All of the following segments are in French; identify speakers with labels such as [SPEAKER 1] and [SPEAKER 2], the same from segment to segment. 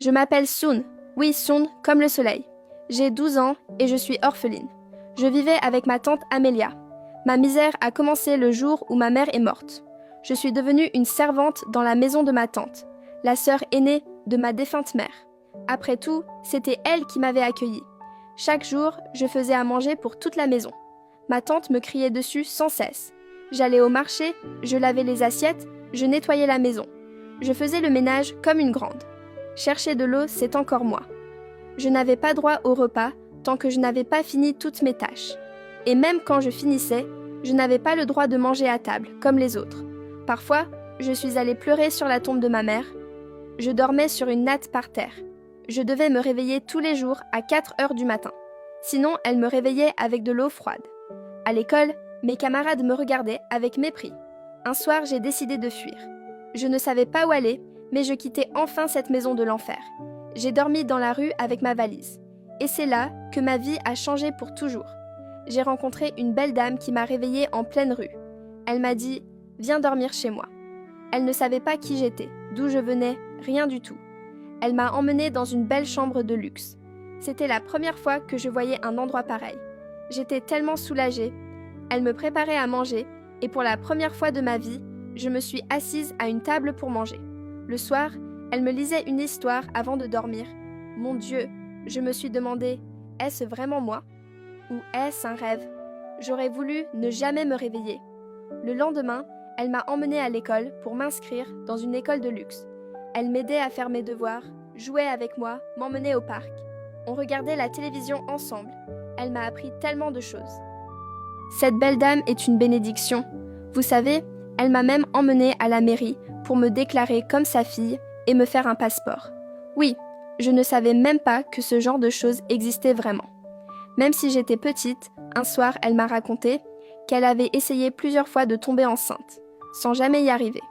[SPEAKER 1] Je m'appelle Sun. Oui, Sun, comme le soleil. J'ai 12 ans et je suis orpheline. Je vivais avec ma tante Amelia. Ma misère a commencé le jour où ma mère est morte. Je suis devenue une servante dans la maison de ma tante, la sœur aînée de ma défunte mère. Après tout, c'était elle qui m'avait accueillie. Chaque jour, je faisais à manger pour toute la maison. Ma tante me criait dessus sans cesse. J'allais au marché, je lavais les assiettes, je nettoyais la maison. Je faisais le ménage comme une grande. Chercher de l'eau, c'est encore moi. Je n'avais pas droit au repas tant que je n'avais pas fini toutes mes tâches. Et même quand je finissais, je n'avais pas le droit de manger à table, comme les autres. Parfois, je suis allée pleurer sur la tombe de ma mère. Je dormais sur une natte par terre. Je devais me réveiller tous les jours à 4 heures du matin. Sinon, elle me réveillait avec de l'eau froide. À l'école, mes camarades me regardaient avec mépris. Un soir, j'ai décidé de fuir. Je ne savais pas où aller, mais je quittais enfin cette maison de l'enfer. J'ai dormi dans la rue avec ma valise. Et c'est là que ma vie a changé pour toujours. J'ai rencontré une belle dame qui m'a réveillée en pleine rue. Elle m'a dit « Viens dormir chez moi ». Elle ne savait pas qui j'étais, d'où je venais, rien du tout. Elle m'a emmenée dans une belle chambre de luxe. C'était la première fois que je voyais un endroit pareil. J'étais tellement soulagée. Elle me préparait à manger et pour la première fois de ma vie, je me suis assise à une table pour manger. Le soir, elle me lisait une histoire avant de dormir. Mon Dieu, je me suis demandé, est-ce vraiment moi ? Ou est-ce un rêve ? J'aurais voulu ne jamais me réveiller. Le lendemain, elle m'a emmenée à l'école pour m'inscrire dans une école de luxe. Elle m'aidait à faire mes devoirs, jouait avec moi, m'emmenait au parc. On regardait la télévision ensemble. Elle m'a appris tellement de choses. Cette belle dame est une bénédiction. Vous savez, elle m'a même emmenée à la mairie pour me déclarer comme sa fille et me faire un passeport. Oui, je ne savais même pas que ce genre de choses existait vraiment. Même si j'étais petite, un soir, elle m'a raconté qu'elle avait essayé plusieurs fois de tomber enceinte, sans jamais y arriver.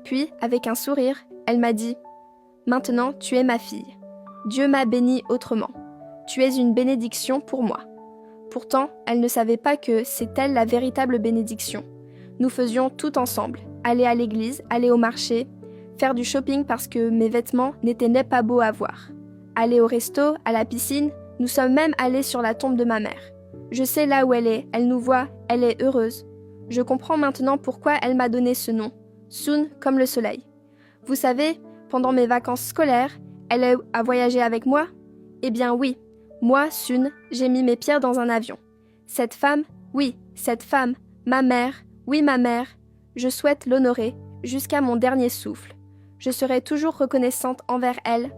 [SPEAKER 1] Puis, avec un sourire, elle m'a dit « Maintenant, tu es ma fille. Dieu m'a bénie autrement. Tu es une bénédiction pour moi. » Pourtant, elle ne savait pas que c'est elle la véritable bénédiction. Nous faisions tout ensemble, aller à l'église, aller au marché, faire du shopping parce que mes vêtements n'étaient pas beaux à voir. Aller au resto, à la piscine, nous sommes même allés sur la tombe de ma mère. Je sais là où elle nous voit, elle est heureuse. Je comprends maintenant pourquoi elle m'a donné ce nom, Sun comme le soleil. Vous savez, pendant mes vacances scolaires, elle a voyagé avec moi ? Eh bien oui, moi, Sun, j'ai mis mes pieds dans un avion. Cette femme, oui, cette femme, ma mère, oui ma mère, je souhaite l'honorer jusqu'à mon dernier souffle. Je serai toujours reconnaissante envers elle